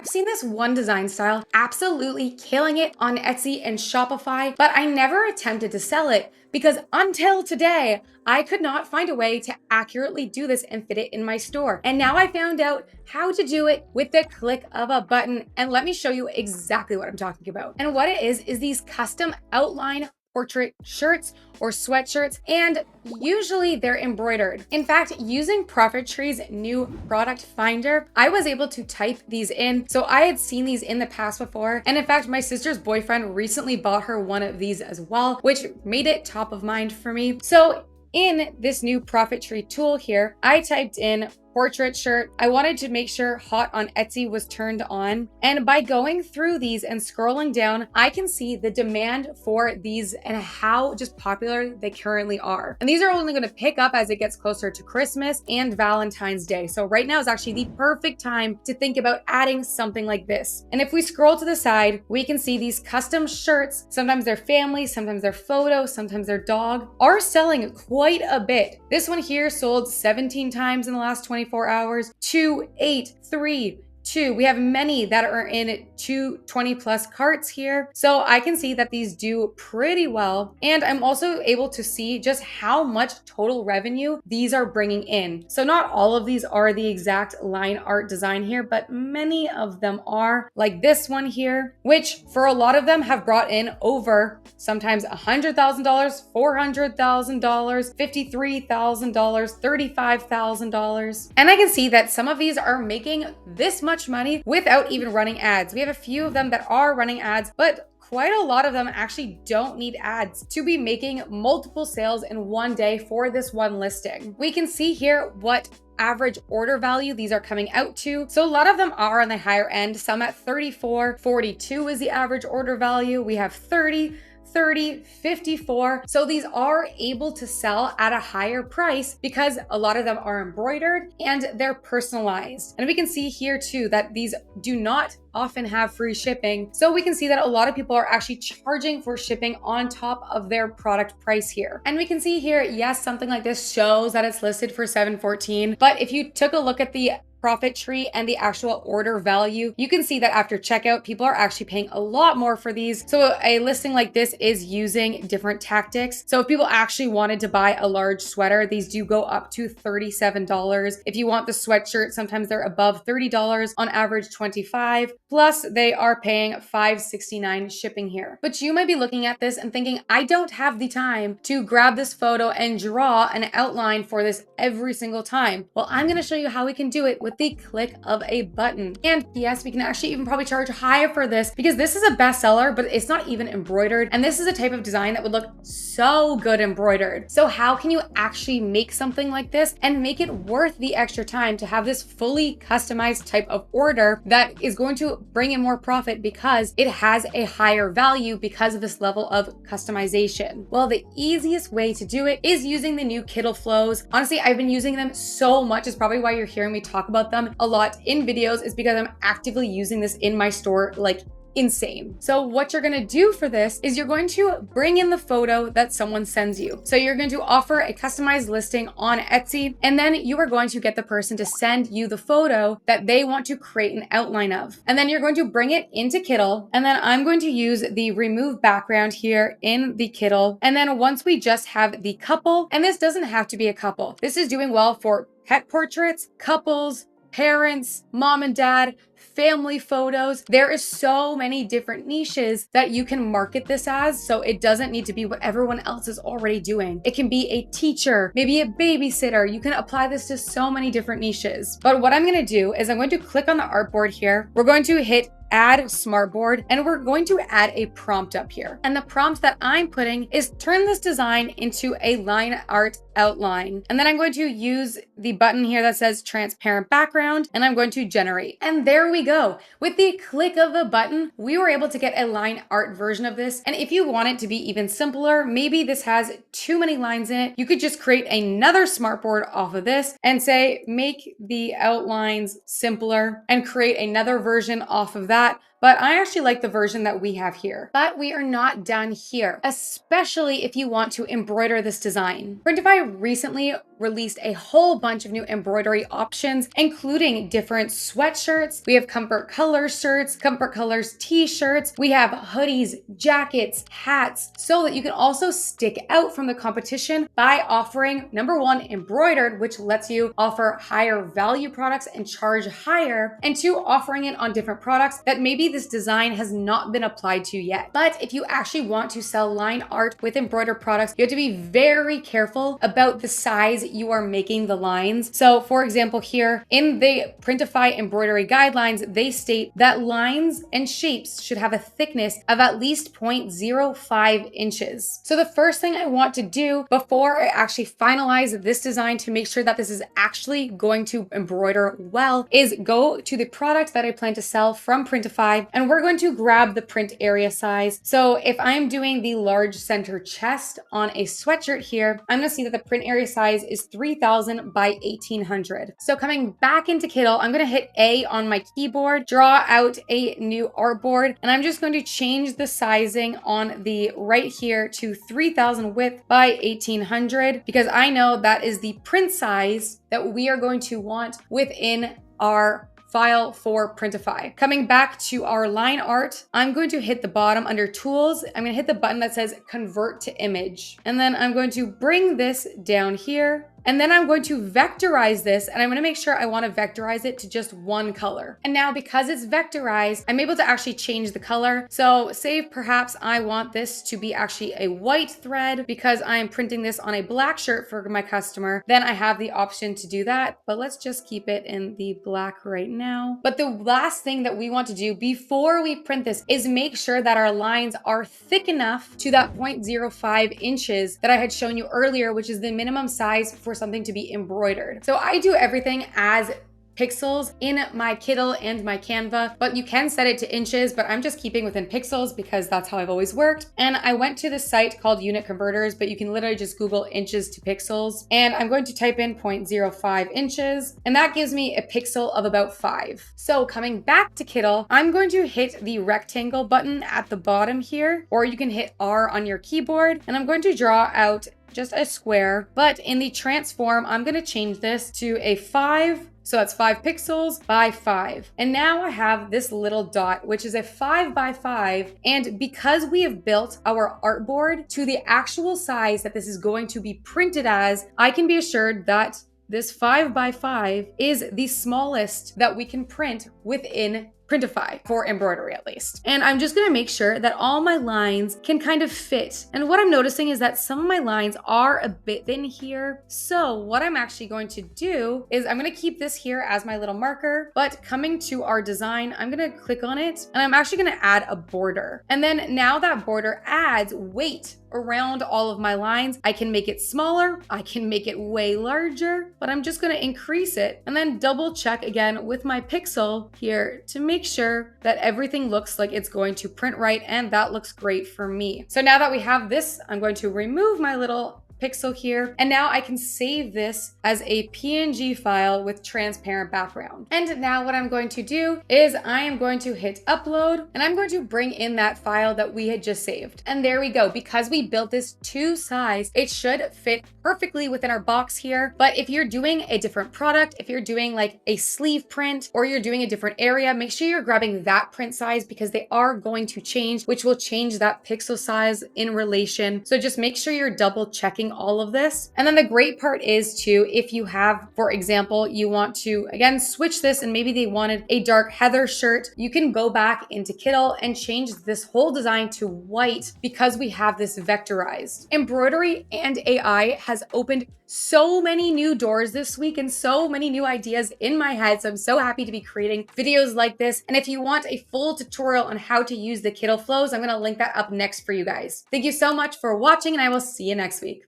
I've seen this one design style absolutely killing it on Etsy and Shopify, but I never attempted to sell it because until today, I could not find a way to accurately do this and fit it in my store. And now I found out how to do it with the click of a button. And let me show you exactly what I'm talking about. And what it is these custom outline portrait shirts or sweatshirts, and usually they're embroidered. In fact, using Profitree's new product finder, I was able to type these in. So I had seen these in the past before. And in fact, my sister's boyfriend recently bought her one of these as well, which made it top of mind for me. So in this new Profitree tool here, I typed in portrait shirt. I wanted to make sure hot on Etsy was turned on. And by going through these and scrolling down, I can see the demand for these and how just popular they currently are. And these are only going to pick up as it gets closer to Christmas and Valentine's Day. So right now is actually the perfect time to think about adding something like this. And if we scroll to the side, we can see these custom shirts. Sometimes they're family, sometimes they're photo, sometimes they're dog, are selling quite a bit. This one here sold 17 times in the last 24 hours, 2, 8, 3, 2. We have many that are in 20 plus carts here. So I can see that these do pretty well. And I'm also able to see just how much total revenue these are bringing in. So not all of these are the exact line art design here, but many of them are, like this one here, which for a lot of them have brought in over sometimes $100,000, $400,000, $53,000, $35,000. And I can see that some of these are making this much money without even running ads. We have a few of them that are running ads, but quite a lot of them actually don't need ads to be making multiple sales in one day for this one listing. We can see here what average order value these are coming out to. So a lot of them are on the higher end, some at 34, 42 is the average order value. We have 30, 54. So these are able to sell at a higher price because a lot of them are embroidered and they're personalized. And we can see here too that these do not often have free shipping. So we can see that a lot of people are actually charging for shipping on top of their product price here. And we can see here, yes, something like this shows that it's listed for $7.14. But if you took a look at the Profitree and the actual order value, you can see that after checkout, people are actually paying a lot more for these. So a listing like this is using different tactics. So if people actually wanted to buy a large sweater, these do go up to $37. If you want the sweatshirt, sometimes they're above $30, on average $25. Plus they are paying $5.69 shipping here. But you might be looking at this and thinking, I don't have the time to grab this photo and draw an outline for this every single time. Well, I'm going to show you how we can do it with the click of a button. And yes, we can actually even probably charge higher for this because this is a bestseller, but it's not even embroidered. And this is a type of design that would look so good embroidered. So how can you actually make something like this and make it worth the extra time to have this fully customized type of order that is going to bring in more profit because it has a higher value because of this level of customization? Well, the easiest way to do it is using the new Kittl Flows. Honestly, I've been using them so much. It's probably why you're hearing me talk about them a lot in videos, is because I'm actively using this in my store like insane. So what you're going to do for this is you're going to bring in the photo that someone sends you. So you're going to offer a customized listing on Etsy, and then you are going to get the person to send you the photo that they want to create an outline of. And then you're going to bring it into Kittl, and then I'm going to use the remove background here in the Kittl. And then once we just have the couple, and this doesn't have to be a couple. This is doing well for pet portraits, couples, parents, mom and dad, family photos. There is so many different niches that you can market this as, so it doesn't need to be what everyone else is already doing. It can be a teacher, maybe a babysitter. You can apply this to so many different niches. But what I'm going to do is I'm going to click on the artboard here. We're going to hit add smartboard, and we're going to add a prompt up here. And the prompt that I'm putting is turn this design into a line art outline. And then I'm going to use the button here that says transparent background, and I'm going to generate. And there we go. With the click of a button, we were able to get a line art version of this. And if you want it to be even simpler, maybe this has too many lines in it, you could just create another smartboard off of this and say, make the outlines simpler, and create another version off of that. But I actually like the version that we have here. But we are not done here, especially if you want to embroider this design. Printify recently released a whole bunch of new embroidery options, including different sweatshirts. We have comfort color shirts, comfort colors t-shirts. We have hoodies, jackets, hats, so that you can also stick out from the competition by offering, number one, embroidered, which lets you offer higher value products and charge higher, and two, offering it on different products that maybe this design has not been applied to yet. But if you actually want to sell line art with embroidered products, you have to be very careful about the size you are making the lines. So for example, here in the Printify embroidery guidelines, they state that lines and shapes should have a thickness of at least 0.05 inches. So the first thing I want to do before I actually finalize this design to make sure that this is actually going to embroider well is go to the product that I plan to sell from Printify, and we're going to grab the print area size. So if I'm doing the large center chest on a sweatshirt here, I'm gonna see that the print area size is 3000 by 1800. So coming back into Kittl, I'm gonna hit A on my keyboard, draw out a new artboard, and I'm just going to change the sizing on the right here to 3000 width by 1800, because I know that is the print size that we are going to want within our file for Printify. Coming back to our line art, I'm going to hit the bottom under tools. I'm gonna hit the button that says convert to image. And then I'm going to bring this down here. And then I'm going to vectorize this, and I'm gonna make sure I wanna vectorize it to just one color. And now because it's vectorized, I'm able to actually change the color. So say perhaps I want this to be actually a white thread because I'm printing this on a black shirt for my customer, then I have the option to do that, but let's just keep it in the black right now. But the last thing that we want to do before we print this is make sure that our lines are thick enough to that 0.05 inches that I had shown you earlier, which is the minimum size for something to be embroidered. So I do everything as pixels in my Kittl and my Canva, but you can set it to inches, but I'm just keeping within pixels because that's how I've always worked. And I went to this site called Unit Converters, but you can literally just Google inches to pixels. And I'm going to type in 0.05 inches, and that gives me a pixel of about 5. So coming back to Kittl, I'm going to hit the rectangle button at the bottom here, or you can hit R on your keyboard, and I'm going to draw out just a square, but in the transform, I'm gonna change this to a 5. So that's 5 pixels by 5. And now I have this little dot, which is a 5 by 5. And because we have built our artboard to the actual size that this is going to be printed as, I can be assured that this 5 by 5 is the smallest that we can print within Printify, for embroidery at least. And I'm just gonna make sure that all my lines can kind of fit. And what I'm noticing is that some of my lines are a bit thin here. So what I'm actually going to do is I'm gonna keep this here as my little marker, but coming to our design, I'm gonna click on it and I'm actually gonna add a border. And then now that border adds weight around all of my lines. I can make it smaller, I can make it way larger, but I'm just gonna increase it and then double check again with my pixel here to make sure that everything looks like it's going to print right, and that looks great for me. So now that we have this, I'm going to remove my little pixel here, and now I can save this as a PNG file with transparent background. And now what I'm going to do is I am going to hit upload, and I'm going to bring in that file that we had just saved. And there we go. Because we built this to size, it should fit perfectly within our box here. But if you're doing a different product, if you're doing like a sleeve print or you're doing a different area, make sure you're grabbing that print size because they are going to change, which will change that pixel size in relation. So just make sure you're double checking all of this. And then the great part is too, if you have, for example, you want to again switch this and maybe they wanted a dark heather shirt, you can go back into Kittl and change this whole design to white because we have this vectorized. Embroidery and AI has opened so many new doors this week and so many new ideas in my head. So I'm so happy to be creating videos like this. And if you want a full tutorial on how to use the Kittl Flows, I'm going to link that up next for you guys. Thank you so much for watching, and I will see you next week.